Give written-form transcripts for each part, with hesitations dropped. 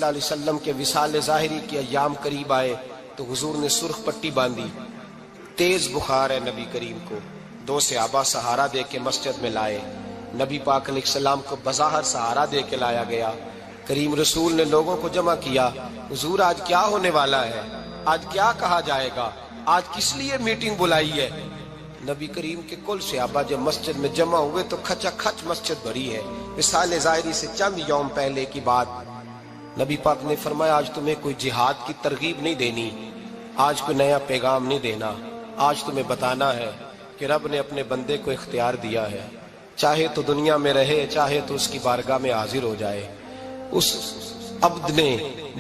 علیہ وسلم کے وصال ظاہری کے ایام قریب آئے تو حضور نے سرخ پٹی باندھی، تیز بخار ہے نبی کریم کو، 2 صحابہ سہارا دے کے مسجد میں لائے، نبی پاک علیہ السلام کو بظاہر سہارا دے کے لایا گیا۔ کریم رسول نے لوگوں کو جمع کیا، حضور آج کیا ہونے والا ہے، آج کیا کہا جائے گا، آج کس لیے میٹنگ بلائی ہے؟ نبی کریم کے کل صحابہ جب مسجد میں جمع ہوئے تو کھچا کھچ مسجد بھری ہے۔ وصال ظاہری سے چند یوم پہلے کی بات، نبی پاک نے فرمایا آج تمہیں کوئی جہاد کی ترغیب نہیں دینی، آج کوئی نیا پیغام نہیں دینا، آج تمہیں بتانا ہے کہ رب نے اپنے بندے کو اختیار دیا ہے، چاہے تو دنیا میں رہے، چاہے تو اس کی بارگاہ میں حاضر ہو جائے۔ اس عبد نے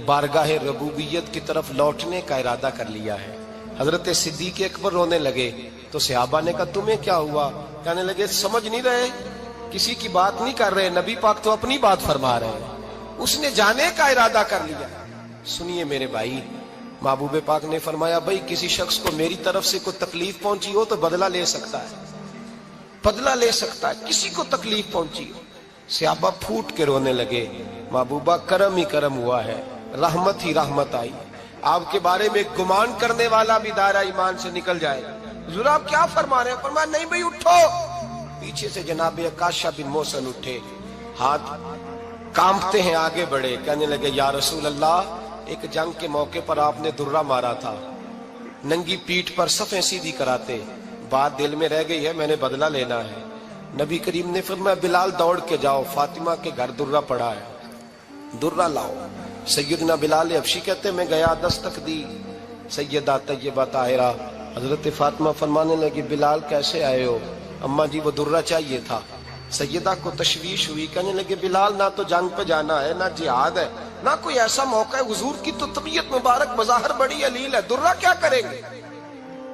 بارگاہ ربوبیت کی طرف لوٹنے کا ارادہ کر لیا ہے۔ حضرت صدیق اکبر رونے لگے تو صحابہ نے کہا تمہیں کیا ہوا؟ کہنے لگے سمجھ نہیں رہے، کسی کی بات نہیں کر رہے، نبی پاک تو اپنی بات فرما رہے ہیں، اس نے جانے کا ارادہ کر لیا۔ سنیے میرے بھائی، محبوب پاک نے فرمایا بھائی کسی شخص کو میری طرف سے کوئی تکلیف پہنچی ہو تو بدلہ لے سکتا ہے، بدلہ لے سکتا ہے، کسی کو تکلیف پہنچی ہو۔ صحابہ پھوٹ کے رونے لگے، محبوبہ کرم ہی کرم ہوا ہے، رحمت ہی رحمت آئی، آپ کے بارے میں گمان کرنے والا بھی دائرہ ایمان سے نکل جائے۔ حضور آپ کیا فرما رہے ہیں؟ فرمایا نہیں بھائی اٹھو۔ پیچھے سے جناب عکاشہ بن محصن اٹھے، ہاتھ کانپتے ہیں، آگے بڑھے، کہنے لگے یا رسول اللہ، ایک جنگ کے موقع پر آپ نے درہ مارا تھا، ننگی پیٹھ پر صفیں سیدھی کراتے، بات دل میں رہ گئی ہے، میں نے بدلہ لینا ہے۔ نبی کریم نے فرمایا بلال دوڑ کے جاؤ، فاطمہ کے گھر درہ پڑا ہے، درہ لاؤ۔ سیدنا بلال حبشی کہتے میں گیا، دستک دی سیدہ طیبہ طاہرہ، حضرت فاطمہ فرمانے لگی بلال کیسے آئے ہو؟ اماں جی وہ درہ چاہیے تھا۔ سیدہ کو تشویش ہوئی، کہنے لگے بلال نہ تو جنگ پہ جانا ہے، نہ جہاد ہے، نہ کوئی ایسا موقع ہے، حضور کی تو طبیعت مبارک بظاہر بڑی علیل ہے، درہ کیا کریں گے؟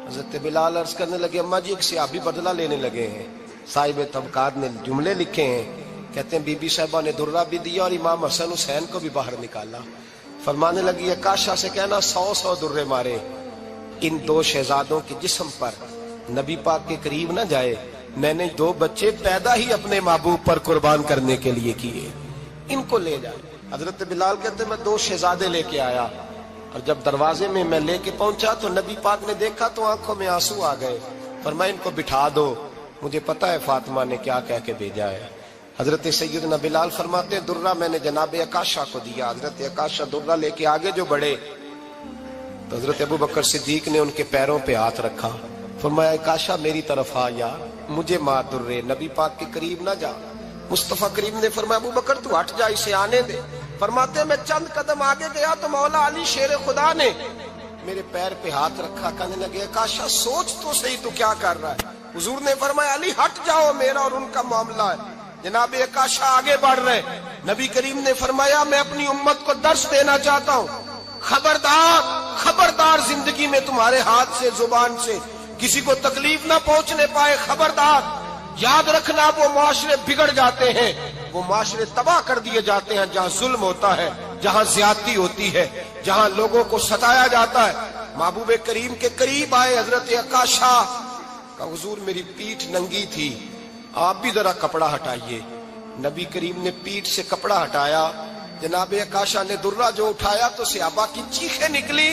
حضرت بلال عرض کرنے لگے اماں جی ایک صحابی بدلہ لینے لگے ہیں، صاحب طبقات نے جملے لکھے ہیں، کہتے ہیں بی بی صاحبہ نے درہ بھی دیا اور امام حسن حسین کو بھی باہر نکالا۔ فرمانے لگی عکاشہ سے کہنا 100 درے مارے، ان 2 شہزادوں کے جسم پر نبی پاک کے قریب نہ جائے، میں نے 2 بچے پیدا ہی اپنے محبوب پر قربان کرنے کے لیے کیے، ان کو لے جائے۔ حضرت بلال کہتے ہیں میں 2 شہزادے لے کے آیا، اور جب دروازے میں میں لے کے پہنچا تو نبی پاک نے دیکھا تو آنکھوں میں آنسو آ گئے۔ فرمایا ان کو بٹھا دو، مجھے پتا ہے فاطمہ نے کیا کہہ کے بھیجا ہے۔ حضرت سیدنا بلال فرماتے ہیں درہ میں نے جناب عکاشہ کو دیا، حضرت عکاشہ درہ لے کے آگے جو بڑھے تو حضرت ابو بکر صدیق نے ان کے پیروں پہ ہاتھ رکھا، فرمایا عکاشہ میری طرف آ یار، مجھے مار درے، نبی پاک کے قریب نہ جا۔ مصطفیٰ کریم نے فرمایا ابو بکر تو ہٹ جا، اسے آنے دے۔ فرماتے ہیں میں چند قدم آگے گیا تو مولا علی شیر خدا نے میرے پیر پہ ہاتھ رکھا، کہنے لگے عکاشہ سوچ تو صحیح تو کیا کر رہا ہے؟ حضور نے فرمایا علی ہٹ جاؤ، میرا اور ان کا معاملہ ہے۔ جناب عکاشہ آگے بڑھ رہے، نبی کریم نے فرمایا میں اپنی امت کو درس دینا چاہتا ہوں، خبردار خبردار زندگی میں تمہارے ہاتھ سے زبان سے کسی کو تکلیف نہ پہنچنے پائے، خبردار یاد رکھنا وہ معاشرے بگڑ جاتے ہیں، وہ معاشرے تباہ کر دیے جاتے ہیں جہاں ظلم ہوتا ہے، جہاں زیادتی ہوتی ہے، جہاں لوگوں کو ستایا جاتا ہے۔ محبوب کریم کے قریب آئے حضرت عکاشہ، کہا حضور میری پیٹھ ننگی تھی، آپ بھی ذرا کپڑا ہٹائیے۔ نبی کریم نے پیٹھ سے کپڑا ہٹایا، جناب عکاشہ نے درہ جو اٹھایا تو صحابہ کی چیخیں نکلی،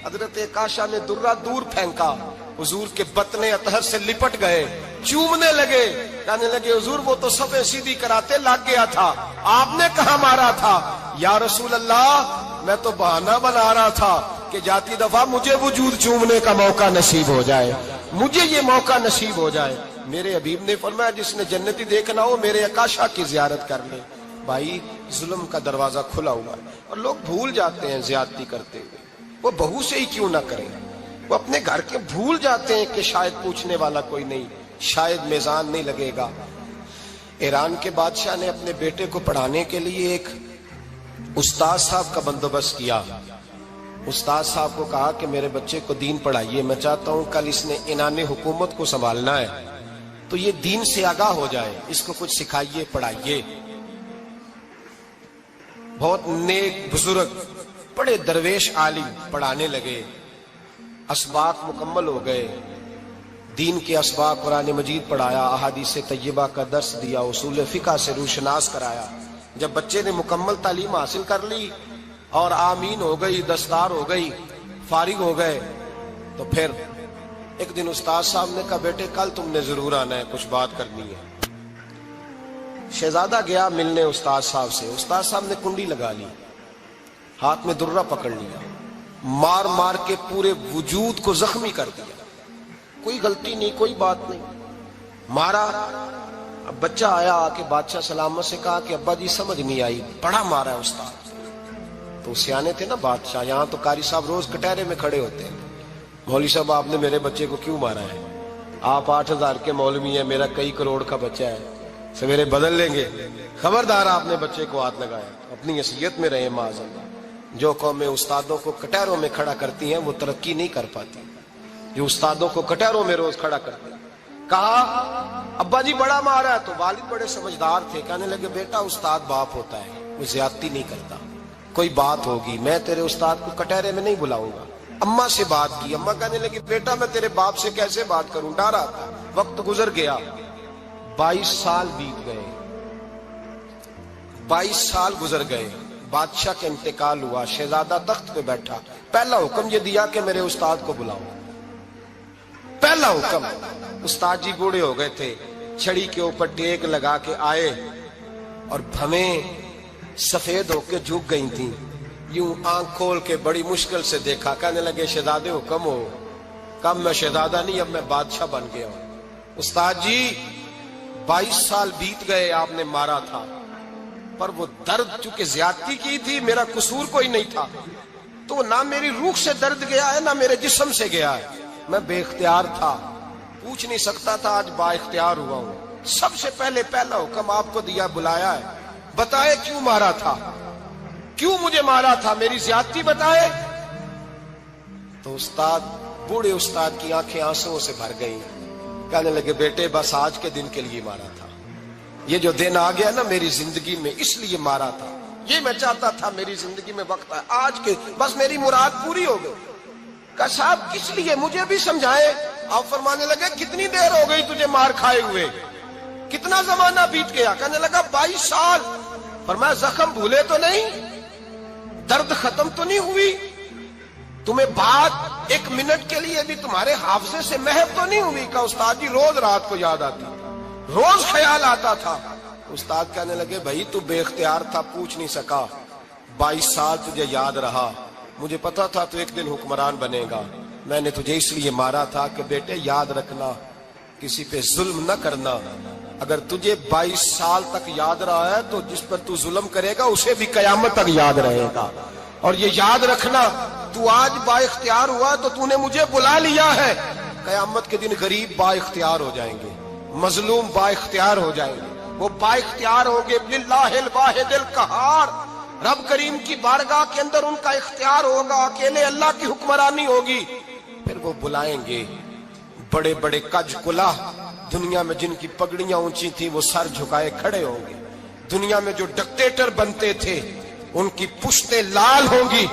حضرت عکاشہ نے درہ دور پھینکا، حضور کے بطن اطہر سے لپٹ گئے، چومنے لگے، کہنے لگے حضور وہ تو صفیں سیدھی کراتے لگ گیا تھا، آپ نے کہاں مارا تھا؟ یا رسول اللہ میں تو بہانہ بنا رہا تھا کہ جاتی دفعہ مجھے وجود چومنے کا موقع نصیب ہو جائے، مجھے یہ موقع نصیب ہو جائے۔ میرے حبیب نے فرمایا جس نے جنتی دیکھنا ہو میرے عکاشہ کی زیارت کر لے۔ بھائی ظلم کا دروازہ کھلا ہوا ہے اور لوگ بھول جاتے ہیں زیادتی کرتے ہوئے، وہ بہو سے ہی کیوں نہ کریں، وہ اپنے گھر کے بھول جاتے ہیں کہ شاید پوچھنے والا کوئی نہیں، شاید میزان نہیں لگے گا۔ ایران کے بادشاہ نے اپنے بیٹے کو پڑھانے کے لیے ایک استاد صاحب کا بندوبست کیا۔ استاد صاحب کو کہا کہ میرے بچے کو دین پڑھائیے، میں چاہتا ہوں کل اس نے عنان حکومت کو سنبھالنا ہے تو یہ دین سے آگاہ ہو جائے، اس کو کچھ سکھائیے پڑھائیے۔ بہت نیک بزرگ بڑے درویش عالم پڑھانے لگے، اسباق مکمل ہو گئے، دین کے اسباق قرآن مجید پڑھایا، احادیث طیبہ کا درس دیا، اصول فقہ سے روشناس کرایا۔ جب بچے نے مکمل تعلیم حاصل کر لی اور آمین ہو گئی، دستار ہو گئی، فارغ ہو گئے، تو پھر ایک دن استاد صاحب نے کہا بیٹے کل تم نے ضرور آنا ہے، کچھ بات کرنی ہے۔ شہزادہ گیا ملنے استاد صاحب سے، استاد صاحب نے کنڈی لگا لی، ہاتھ میں درہ پکڑ لیا، مار مار کے پورے وجود کو زخمی کر دیا، کوئی غلطی نہیں، کوئی بات نہیں، مارا۔ اب بچہ آیا آ کے بادشاہ سلامت سے کہا کہ ابا جی سمجھ نہیں آئی، بڑا مارا ہے استاد۔ تو سیانے تھے نا بادشاہ، یہاں تو قاری صاحب روز کٹہرے میں کھڑے ہوتے ہیں، مولوی صاحب آپ نے میرے بچے کو کیوں مارا ہے؟ آپ 8,000 کے مولوی ہیں، میرا کئی کروڑ کا بچہ ہے، سویرے بدل لیں گے، خبردار آپ نے بچے کو ہاتھ لگایا، اپنی حیثیت میں رہے معاذ اللہ۔ جو قومیں استادوں کو کٹہروں میں کھڑا کرتی ہیں وہ ترقی نہیں کر پاتی، جو استادوں کو کٹہروں میں روز کھڑا کرتے ہیں۔ کہا ابا جی بڑا مارا ہے، تو والد بڑے سمجھدار تھے، کہنے لگے بیٹا استاد باپ ہوتا ہے، وہ زیادتی نہیں کرتا، کوئی بات ہوگی، میں تیرے استاد کو کٹہرے میں نہیں بلاؤں گا۔ اماں سے بات کی، اماں کہنے لگی بیٹا میں تیرے باپ سے کیسے بات کروں، ڈر آتا۔ وقت گزر گیا، 22 سال بیت گئے، 22 سال گزر گئے، بادشاہ کا انتقال ہوا، شہزادہ تخت پہ بیٹھا، پہلا حکم یہ دیا کہ میرے استاد کو بلاؤ، پہلا حکم۔ استاد جی بوڑھے ہو گئے تھے، چھڑی کے اوپر ٹیک لگا کے آئے اور بھویں سفید ہو کے جھک گئی تھیں، یوں آنکھ کھول کے بڑی مشکل سے دیکھا، کہنے لگے شہزادے حکم ہو۔ کب میں شہزادہ نہیں، اب میں بادشاہ بن گیا ہوں۔ استاد جی 22 سال بیت گئے، آپ نے مارا تھا، پر وہ درد چونکہ زیادتی کی تھی، میرا قصور کوئی نہیں تھا، تو نہ میری روح سے درد گیا ہے نہ میرے جسم سے گیا ہے، میں بے اختیار تھا، پوچھ نہیں سکتا تھا، آج با اختیار ہوا ہوں۔ سب سے پہلے پہلا حکم آپ کو دیا، بلایا ہے، بتائے کیوں مارا تھا، کیوں مجھے مارا تھا، میری زیادتی بتائے۔ تو استاد، بوڑھے استاد کی آنکھیں آنسوں سے بھر گئی، کہنے لگے بیٹے بس آج کے دن کے لیے مارا تھا، یہ جو دن آ گیا نا میری زندگی میں اس لیے مارا تھا، یہ میں چاہتا تھا میری زندگی میں وقت آئے، آج کے بس میری مراد پوری ہو گئی۔ کہا صاحب کس لیے، مجھے بھی سمجھائے۔ آپ فرمانے لگے کتنی دیر ہو گئی تجھے مار کھائے ہوئے، کتنا زمانہ بیت گیا؟ کہنے لگا 22 سال۔ فرمایا زخم بھولے تو نہیں، درد ختم تو نہیں ہوئی، تمہیں بات 1 منٹ کے لیے بھی تمہارے حافظے سے محو تو نہیں ہوئی؟ کہا استاد جی روز رات کو یاد آتی، روز خیال آتا تھا۔ استاد کہنے لگے بھائی تو بے اختیار تھا، پوچھ نہیں سکا، 22 سال تجھے یاد رہا، مجھے پتا تھا تو ایک دن حکمران بنے گا، میں نے تجھے اس لیے مارا تھا کہ بیٹے یاد رکھنا، کسی پہ ظلم نہ کرنا، اگر تجھے 22 سال تک یاد رہا ہے تو جس پر تو ظلم کرے گا اسے بھی قیامت تک یاد رہے گا، اور یہ یاد رکھنا تو آج با اختیار ہوا تو تو نے مجھے بلا لیا ہے، قیامت کے دن غریب با اختیار ہو جائیں گے، مظلوم با اختیار ہو جائیں گے، وہ با اختیار ہوں گے، للہ الواحد القہار، رب کریم کی بارگاہ کے اندر ان کا اختیار ہوگا، اکیلے اللہ کی حکمرانی ہوگی، پھر وہ بلائیں گے، بڑے بڑے کج کلاہ دنیا میں جن کی پگڑیاں اونچی تھیں وہ سر جھکائے کھڑے ہوں گے، دنیا میں جو ڈکٹیٹر بنتے تھے ان کی پشتیں لال ہوں گی،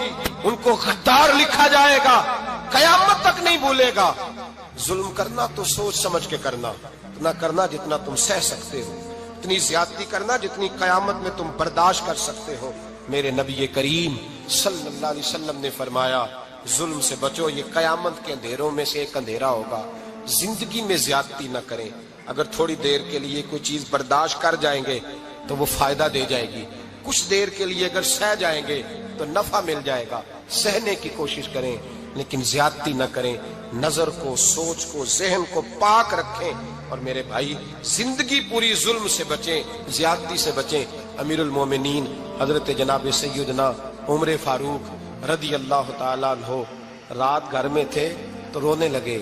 ان کو غدار لکھا جائے گا، قیامت تک نہیں بھولے گا۔ ظلم کرنا تو سوچ سمجھ کے کرنا، اتنا کرنا جتنا تم سہ سکتے ہو، اتنی زیادتی کرنا جتنی قیامت میں تم برداشت کر سکتے ہو۔ میرے نبی کریم صلی اللہ علیہ وسلم نے فرمایا ظلم سے بچو، یہ قیامت کے اندھیروں میں سے ایک اندھیرا ہوگا، زندگی میں زیادتی نہ کریں، اگر تھوڑی دیر کے لیے کوئی چیز برداشت کر جائیں گے تو وہ فائدہ دے جائے گی، کچھ دیر کے لیے اگر سہ جائیں گے تو نفع مل جائے گا، سہنے کی کوشش کریں لیکن زیادتی نہ کریں، نظر کو، سوچ کو، ذہن کو پاک رکھیں، اور میرے بھائی زندگی پوری ظلم سے بچیں، زیادتی سے بچیں۔ امیر المومنین حضرت جناب سیدنا عمر فاروق رضی اللہ تعالیٰ عنہ رات گھر میں تھے تو رونے لگے،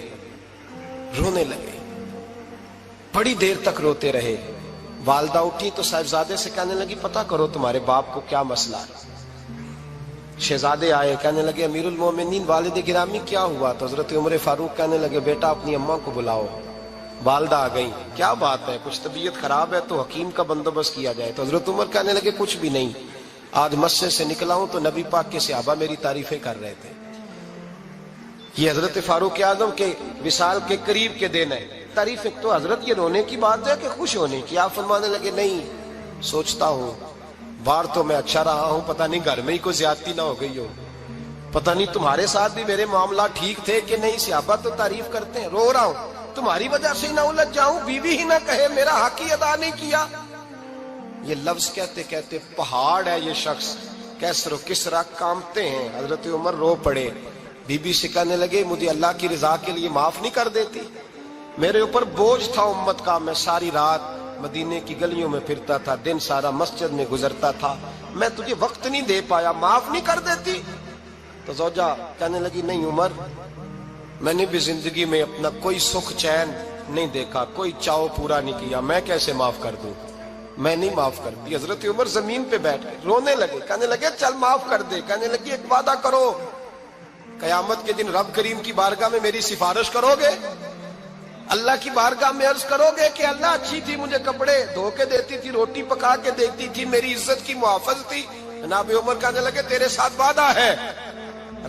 بڑی دیر تک روتے رہے، والدہ اٹھی تو صاحبزادے سے کہنے لگی پتہ کرو تمہارے باپ کو کیا مسئلہ ہے۔ شہزادے آئے، کہنے لگے امیر المومنین والد گرامی کیا ہوا؟ تو حضرت عمر فاروق کہنے لگے بیٹا اپنی اماں کو بلاؤ۔ والدہ آ گئی، کیا بات ہے، کچھ طبیعت خراب ہے تو حکیم کا بندوبست کیا جائے۔ تو حضرت عمر کہنے لگے کچھ بھی نہیں، آج مسجد سے نکلا ہوں تو نبی پاک کے صحابہ میری تعریفیں کر رہے تھے۔ یہ حضرت فاروق اعظم کے وصال کے قریب کے دن ہے، تعریفیں تو حضرت یہ رونے کی بات ہے کہ خوش ہونے کی؟ آپ فرمانے لگے نہیں، سوچتا ہوں باہر تو میں اچھا رہا ہوں، پتہ نہیں گھر میں ہی کوئی زیادتی نہ ہو گئی ہو، پتہ نہیں تمہارے ساتھ بھی میرے معاملات ٹھیک تھے کہ نہیں۔ صحابہ تو تعریف کرتے ہیں، رو رہا ہوں تمہاری وجہ سے نہ الجھ جاؤں، بیوی ہی نہ کہے میرا حق ہی ادا نہیں کیا۔ یہ لفظ کہتے کہتے پہاڑ ہے یہ شخص، کیسر و کسرا کانپتے ہیں۔ حضرت عمر رو پڑے، بی بی سے کہنے لگے مجھے اللہ کی رضا کے لیے معاف نہیں کر دیتی؟ میرے اوپر بوجھ تھا امت کا، میں ساری رات مدینے کی گلیوں میں پھرتا تھا، دن سارا مسجد میں گزرتا تھا، میں تجھے وقت نہیں دے پایا، معاف نہیں کر دیتی؟ تو زوجہ کہنے لگی نہیں عمر، میں نے بھی زندگی میں اپنا کوئی سکھ چین نہیں دیکھا، کوئی چاؤ پورا نہیں کیا، میں کیسے معاف کر دوں؟ میں نہیں معاف کرتی۔ حضرت عمر زمین پہ بیٹھ گئے، رونے لگے، کہنے لگے چل معاف کر دے۔ کہنے لگی ایک وعدہ کرو، قیامت کے دن رب کریم کی بارگاہ میں میری سفارش کرو گے؟ اللہ کی بارگاہ میں عرض کرو گے کہ اللہ اچھی تھی، مجھے کپڑے دھو کے دیتی تھی، روٹی پکا کے دیتی تھی، میری عزت کی محافظ تھی؟ جناب عمر کہنے لگے تیرے ساتھ وعدہ ہے،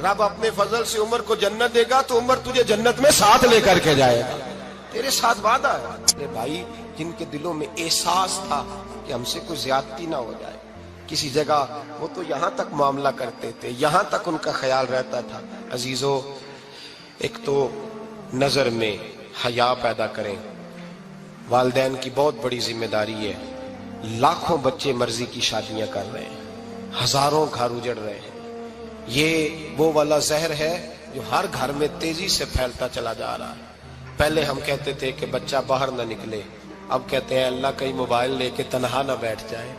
رب اپنے فضل سے عمر کو جنت دے گا تو عمر تجھے جنت میں ساتھ لے کر کے جائے گا، تیرے ساتھ وعدہ ہے۔ میرے بھائی جن کے دلوں میں احساس تھا کہ ہم سے کوئی زیادتی نہ ہو جائے کسی جگہ، وہ تو یہاں تک معاملہ کرتے تھے، یہاں تک ان کا خیال رہتا تھا۔ عزیزو، ایک تو نظر میں حیا پیدا کریں، والدین کی بہت بڑی ذمہ داری ہے۔ لاکھوں بچے مرضی کی شادیاں کر رہے ہیں، ہزاروں گھر اجڑ رہے ہیں، یہ وہ والا زہر ہے جو ہر گھر میں تیزی سے پھیلتا چلا جا رہا ہے۔ پہلے ہم کہتے تھے کہ بچہ باہر نہ نکلے، اب کہتے ہیں اللہ کہیں موبائل لے کے تنہا نہ بیٹھ جائے،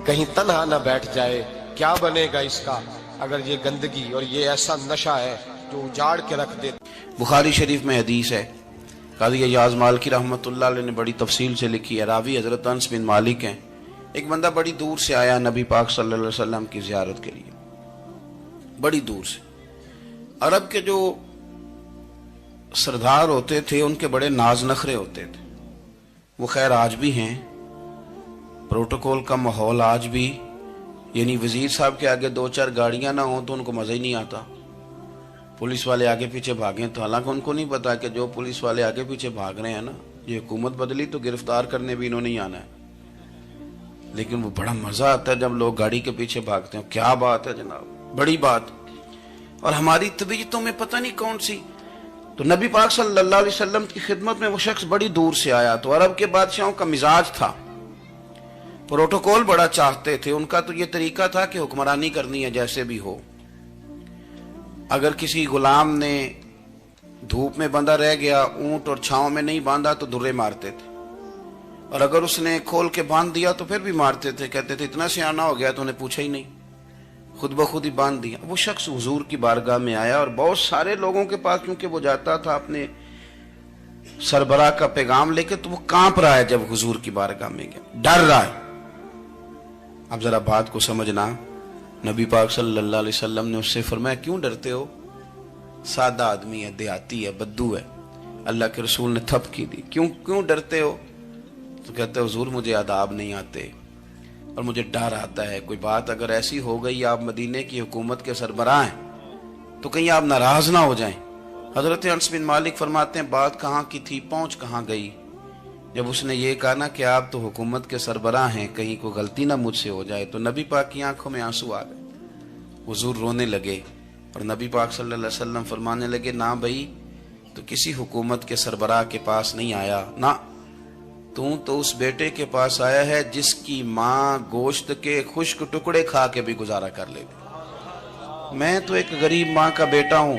کہیں تنہا نہ بیٹھ جائے، کیا بنے گا اس کا اگر یہ گندگی اور یہ ایسا نشہ ہے جو اجاڑ کے رکھ دے۔ بخاری شریف میں حدیث ہے، قاضی ایاز مالکی رحمۃ اللہ علیہ نے بڑی تفصیل سے لکھی ہے، راوی حضرت انس بن مالک ہیں۔ ایک بندہ بڑی دور سے آیا نبی پاک صلی اللہ علیہ وسلم کی زیارت کے لیے، بڑی دور سے۔ عرب کے جو سردار ہوتے تھے ان کے بڑے ناز نخرے ہوتے تھے، وہ خیر آج بھی ہیں، پروٹوکول کا ماحول آج بھی، یعنی وزیر صاحب کے آگے دو چار گاڑیاں نہ ہوں تو ان کو مزہ ہی نہیں آتا، پولیس والے آگے پیچھے بھاگیں تو حالانکہ ان کو نہیں پتا کہ جو پولیس والے آگے پیچھے بھاگ رہے ہیں نا، یہ حکومت بدلی تو گرفتار کرنے بھی انہوں نے آنا ہے، لیکن وہ بڑا مزہ آتا ہے جب لوگ گاڑی کے پیچھے بھاگتے ہیں۔ کیا بات ہے جناب، بڑی بات۔ اور ہماری طبیعتوں میں پتہ نہیں کون سی، تو نبی پاک صلی اللہ علیہ وسلم کی خدمت میں وہ شخص بڑی دور سے آیا، تو عرب کے بادشاہوں کا مزاج تھا، پروٹوکول بڑا چاہتے تھے، ان کا تو یہ طریقہ تھا کہ حکمرانی کرنی ہے جیسے بھی ہو۔ اگر کسی غلام نے دھوپ میں بندھا رہ گیا، اونٹ اور چھاؤں میں نہیں باندھا تو درے مارتے تھے، اور اگر اس نے کھول کے باندھ دیا تو پھر بھی مارتے تھے، کہتے تھے اتنا سیانا ہو گیا تو انہیں پوچھا ہی نہیں، خود بخود ہی باندھ دیا۔ وہ شخص حضور کی بارگاہ میں آیا اور بہت سارے لوگوں کے پاس کیونکہ وہ جاتا تھا اپنے سربراہ کا پیغام لے کے، تو وہ کانپ رہا ہے جب حضور کی بارگاہ میں گیا، ڈر رہا ہے۔ اب ذرا بات کو سمجھنا، نبی پاک صلی اللہ علیہ وسلم نے اس سے فرمایا کیوں ڈرتے ہو؟ سادہ آدمی ہے، دیہاتی ہے، بدو ہے۔ اللہ کے رسول نے تھپ کی دی، کیوں ڈرتے ہو؟ تو کہتے حضور مجھے آداب نہیں آتے اور مجھے ڈر آتا ہے، کوئی بات اگر ایسی ہو گئی، آپ مدینے کی حکومت کے سربراہ ہیں، تو کہیں آپ ناراض نہ ہو جائیں۔ حضرت انس بن مالک فرماتے ہیں بات کہاں کی تھی، پہنچ کہاں گئی؟ جب اس نے یہ کہا نا کہ آپ تو حکومت کے سربراہ ہیں، کہیں کوئی غلطی نہ مجھ سے ہو جائے، تو نبی پاک کی آنکھوں میں آنسو آ گئے، حضور رونے لگے، اور نبی پاک صلی اللہ علیہ وسلم فرمانے لگے نہ بھائی، تو کسی حکومت کے سربراہ کے پاس نہیں آیا، نہ تو اس بیٹے کے پاس آیا ہے جس کی ماں گوشت کے خشک ٹکڑے کھا کے بھی گزارا کر لے گی۔ میں تو ایک غریب ماں کا بیٹا ہوں۔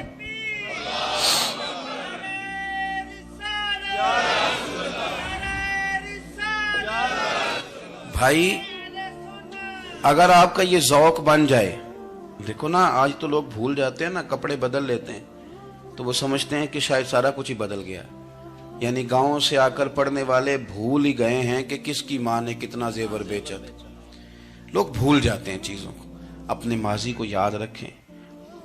بھائی اگر آپ کا یہ ذوق بن جائے، دیکھو نا آج تو لوگ بھول جاتے ہیں نا، کپڑے بدل لیتے ہیں تو وہ سمجھتے ہیں کہ شاید سارا کچھ ہی بدل گیا، یعنی گاؤں سے آ کر پڑھنے والے بھول ہی گئے ہیں کہ کس کی ماں نے کتنا زیور بیچا۔ لوگ بھول جاتے ہیں چیزوں کو، اپنے ماضی کو یاد رکھیں،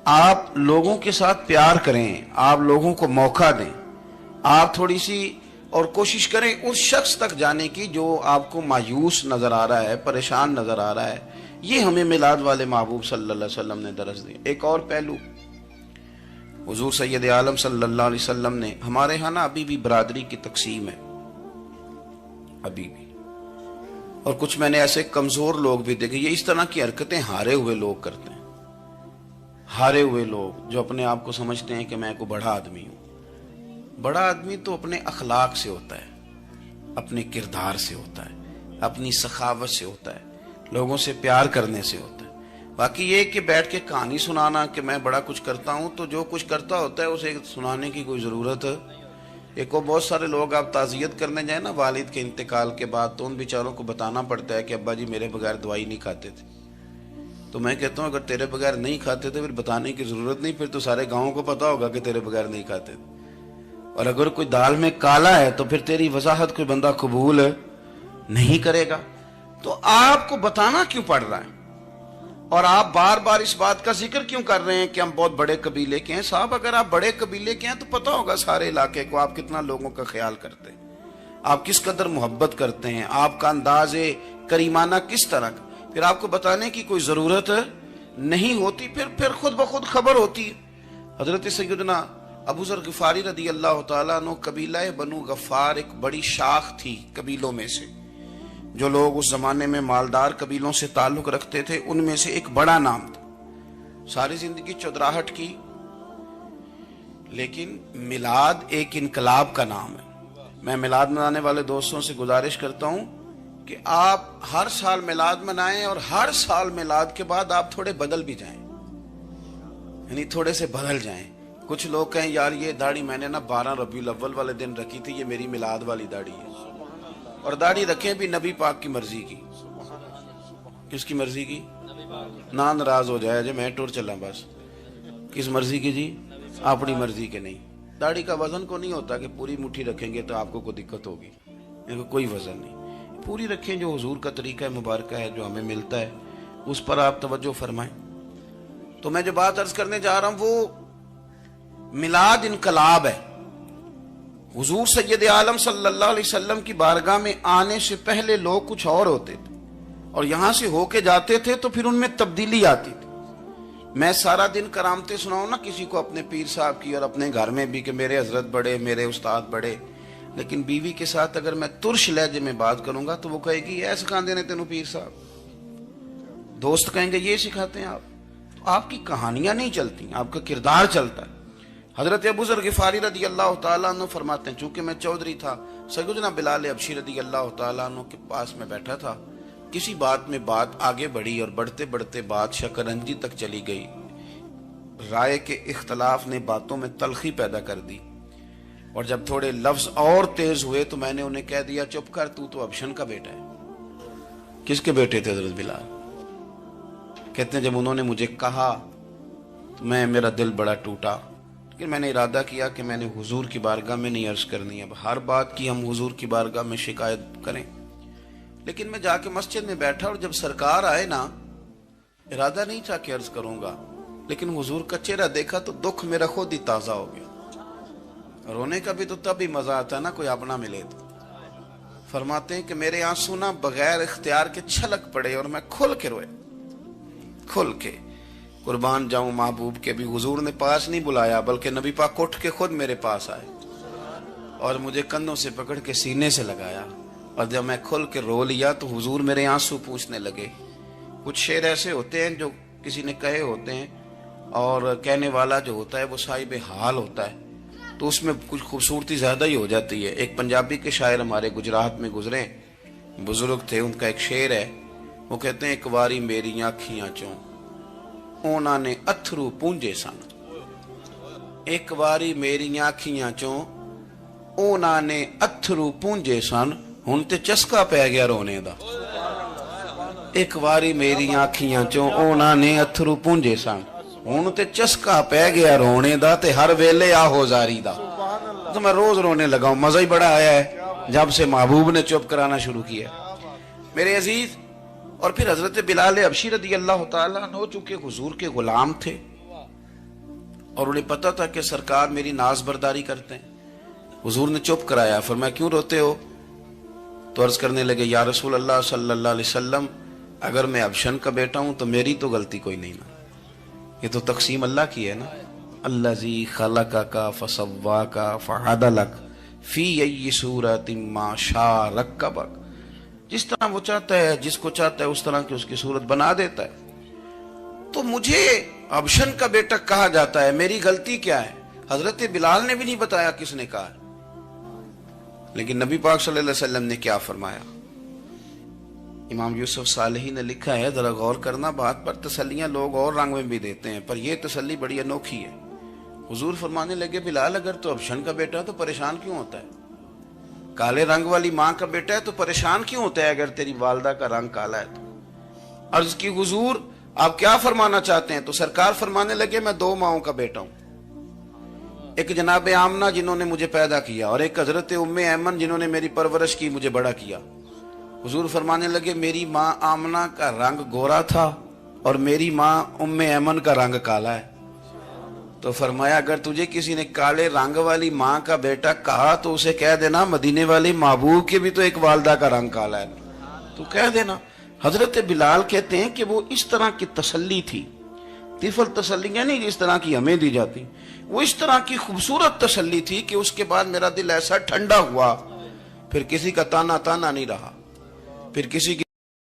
آپ لوگوں کے ساتھ پیار کریں، آپ لوگوں کو موقع دیں، آپ تھوڑی سی اور کوشش کریں اس شخص تک جانے کی جو آپ کو مایوس نظر آ رہا ہے، پریشان نظر آ رہا ہے۔ یہ ہمیں میلاد والے محبوب صلی اللہ علیہ وسلم نے درس دیا۔ ایک اور پہلو، حضور سید عالم صلی اللہ علیہ وسلم نے، ہمارے ہاں نا ابھی بھی برادری کی تقسیم ہے، ابھی بھی اور کچھ میں نے ایسے کمزور لوگ بھی دیکھے. یہ اس طرح کی حرکتیں ہارے ہوئے لوگ کرتے ہیں. ہارے ہوئے لوگ جو اپنے آپ کو سمجھتے ہیں کہ میں کوئی بڑا آدمی ہوں. بڑا آدمی تو اپنے اخلاق سے ہوتا ہے, اپنے کردار سے ہوتا ہے, اپنی سخاوت سے ہوتا ہے, لوگوں سے پیار کرنے سے ہوتا ہے. باقی یہ کہ بیٹھ کے کہانی سنانا کہ میں بڑا کچھ کرتا ہوں, تو جو کچھ کرتا ہوتا ہے اسے سنانے کی کوئی ضرورت ہے. ایک اور بہت سارے لوگ آپ تعزیت کرنے جائیں نا والد کے انتقال کے بعد, تو ان بیچاروں کو بتانا پڑتا ہے کہ ابا جی میرے بغیر دوائی نہیں کھاتے تھے. تو میں کہتا ہوں اگر تیرے بغیر نہیں کھاتے تھے پھر بتانے کی ضرورت نہیں, پھر تو سارے گاؤں کو پتا ہوگا کہ تیرے بغیر نہیں کھاتے تھے. اور اگر کوئی دال میں کالا ہے تو پھر تیری وضاحت کوئی بندہ قبول نہیں کرے گا. تو آپ کو بتانا کیوں پڑ رہا ہے, اور آپ بار بار اس بات کا ذکر کیوں کر رہے ہیں کہ ہم بہت بڑے قبیلے کے ہیں؟ صاحب اگر آپ بڑے قبیلے کے ہیں تو پتا ہوگا سارے علاقے کو آپ کتنا لوگوں کا خیال کرتے ہیں, آپ کس قدر محبت کرتے ہیں, آپ کا انداز کریمانہ کس طرح کا. پھر آپ کو بتانے کی کوئی ضرورت نہیں ہوتی, پھر خود بخود خبر ہوتی. حضرت سیدنا ابو ذر غفاری رضی اللہ تعالیٰ عنہ, قبیلہ بنو غفار ایک بڑی شاخ تھی قبیلوں میں سے. جو لوگ اس زمانے میں مالدار قبیلوں سے تعلق رکھتے تھے ان میں سے ایک بڑا نام تھا. ساری زندگی چودراہٹ کی, لیکن میلاد ایک انقلاب کا نام ہے. میں میلاد منانے والے دوستوں سے گزارش کرتا ہوں کہ آپ ہر سال میلاد منائیں, اور ہر سال میلاد کے بعد آپ تھوڑے بدل بھی جائیں, یعنی تھوڑے سے بدل جائیں. کچھ لوگ کہیں یار یہ داڑھی میں نے نا 12 ربیع الاول والے دن رکھی تھی, یہ میری میلاد والی داڑھی ہے. اور داڑھی رکھیں بھی نبی پاک کی مرضی کی. کس کی مرضی کی؟ نہ ناراض ہو جائے جی میں ٹور چلا بس. کس مرضی کی جی؟ اپنی مرضی کے نہیں. داڑھی کا وزن کو نہیں ہوتا کہ پوری مٹھی رکھیں گے تو آپ کو کوئی دقت ہوگی, کوئی وزن نہیں. پوری رکھیں, جو حضور کا طریقہ مبارکہ ہے جو ہمیں ملتا ہے اس پر آپ توجہ فرمائیں. تو میں جو بات عرض کرنے جا رہا ہوں وہ میلاد انقلاب ہے. حضور سید عالم صلی اللہ علیہ وسلم کی بارگاہ میں آنے سے پہلے لوگ کچھ اور ہوتے تھے, اور یہاں سے ہو کے جاتے تھے تو پھر ان میں تبدیلی آتی تھی. میں سارا دن کرامتیں سناؤں نا کسی کو اپنے پیر صاحب کی, اور اپنے گھر میں بھی کہ میرے حضرت بڑے, میرے استاد بڑے, لیکن بیوی کے ساتھ اگر میں ترش لہجے میں بات کروں گا تو وہ کہے گی یہ سکھاندے نے تینوں پیر صاحب. دوست کہیں گے یہ سکھاتے ہیں آپ. تو آپ کی کہانیاں نہیں چلتی, آپ کا کردار چلتا ہے. حضرت ابو ذر غفاری رضی اللہ تعالیٰ عنہ فرماتے ہیں چونکہ میں چودھری تھا, سیدنا بلال حبشی رضی اللہ تعالیٰ عنہ کے پاس میں بیٹھا تھا. کسی بات میں بات آگے بڑھی اور بڑھتے بڑھتے بات شکنجی تک چلی گئی. رائے کے اختلاف نے باتوں میں تلخی پیدا کر دی, اور جب تھوڑے لفظ اور تیز ہوئے تو میں نے انہیں کہہ دیا چپ کر, تو ابشن کا بیٹا ہے. کس کے بیٹے تھے حضرت بلال؟ کہتے ہیں جب انہوں نے مجھے کہا تو میرا دل بڑا ٹوٹا, لیکن میں نے ارادہ کیا کہ میں نے حضور کی بارگاہ میں نہیں عرض کرنی. اب ہر بات کی ہم حضور کی بارگاہ میں شکایت کریں. لیکن میں جا کے مسجد میں بیٹھا, اور جب سرکار آئے نا, ارادہ نہیں تھا کہ عرض کروں گا, لیکن حضور کا چہرہ دیکھا تو دکھ میرا خود ہی تازہ ہو گیا. رونے کا بھی تو تب ہی مزہ آتا ہے نا کوئی اپنا ملے تو. فرماتے ہیں کہ میرے آنسو نا بغیر اختیار کے چھلک پڑے, اور میں کھل کے روئے, کھل کے. قربان جاؤں محبوب کے بھی حضور نے پاس نہیں بلایا, بلکہ نبی پاک اٹھ کے خود میرے پاس آئے اور مجھے کندھوں سے پکڑ کے سینے سے لگایا. اور جب میں کھل کے رو لیا تو حضور میرے آنسو پوچھنے لگے. کچھ شعر ایسے ہوتے ہیں جو کسی نے کہے ہوتے ہیں, اور کہنے والا جو ہوتا ہے وہ صاحب حال ہوتا ہے, تو اس میں کچھ خوبصورتی زیادہ ہی ہو جاتی ہے. ایک پنجابی کے شاعر ہمارے گجرات میں گزرے, بزرگ تھے, ان کا ایک شعر ہے, وہ کہتے ہیں ایک واری میری آنکھیاں چوں اونا نے اتھرو پونجے سن. ایک واری میری آنکھیاں چوں اونا نے اتھرو پونجے سن, ہن تے چسکا پہ گیا رونے دا. ایک واری میری آنکھیاں چوں اونا نے اتھرو پونجے سن, ہن تے چسکا پہ گیا رونے دا, تے ہر ویلے آہو زاری دا. تو میں روز رونے لگا ہوں, مزہ ہی بڑا آیا ہے جب سے محبوب نے چپ کرانا شروع کیا میرے عزیز. اور پھر حضرت بلال حبشی رضی اللہ تعالیٰ عنہ چونکہ حضور کے غلام تھے, اور انہیں پتا تھا کہ سرکار میری ناز برداری کرتے ہیں, حضور نے چپ کرایا. فرمایا کیوں روتے ہو؟ تو عرض کرنے لگے یا رسول اللہ صلی اللہ علیہ وسلم, اگر میں ابشن کا بیٹا ہوں تو میری تو غلطی کوئی نہیں نا, یہ تو تقسیم اللہ کی ہے نا. الذی خلقک فسواک فعدلک فی ای صورت ما شاء رکبک. جس طرح وہ چاہتا ہے، جس کو چاہتا ہے اس طرح کی اس کی صورت بنا دیتا ہے. تو مجھے ابشن کا بیٹا کہا جاتا ہے، میری غلطی کیا ہے؟ حضرت بلال نے بھی نہیں بتایا کس نے کہا. لیکن نبی پاک صلی اللہ علیہ وسلم نے کیا فرمایا؟ امام یوسف صالحی نے لکھا ہے، ذرا غور کرنا بات پر، تسلیاں لوگ اور رنگ میں بھی دیتے ہیں پر یہ تسلی بڑی انوکھی ہے. حضور فرمانے لگے، بلال اگر تو ابشن کا بیٹا تو پریشان کیوں ہوتا ہے؟ کالے رنگ والی ماں کا بیٹا ہے تو پریشان کیوں ہوتا ہے اگر تیری والدہ کا رنگ کالا ہے تو؟ عرض کی حضور آپ کیا فرمانا چاہتے ہیں؟ تو سرکار فرمانے لگے، میں دو ماؤں کا بیٹا ہوں، ایک جناب آمنہ جنہوں نے مجھے پیدا کیا اور ایک حضرت ام ایمن جنہوں نے میری پرورش کی، مجھے بڑا کیا. حضور فرمانے لگے، میری ماں آمنہ کا رنگ گورا تھا اور میری ماں ام ایمن کا رنگ کالا ہے. تو فرمایا اگر تجھے کسی نے کالے رنگ والی ماں کا بیٹا کہا تو اسے کہہ دینا مدینے والے محبوب کے بھی تو ایک والدہ کا رنگ کالا ہے، تو کہہ دینا. حضرت بلال کہتے ہیں کہ وہ اس طرح کی تسلی تھی، طفل تسلیاں نہیں جس طرح کی ہمیں دی جاتی، وہ اس طرح کی خوبصورت تسلی تھی کہ اس کے بعد میرا دل ایسا ٹھنڈا ہوا، پھر کسی کا تانا نہیں رہا، پھر کسی کی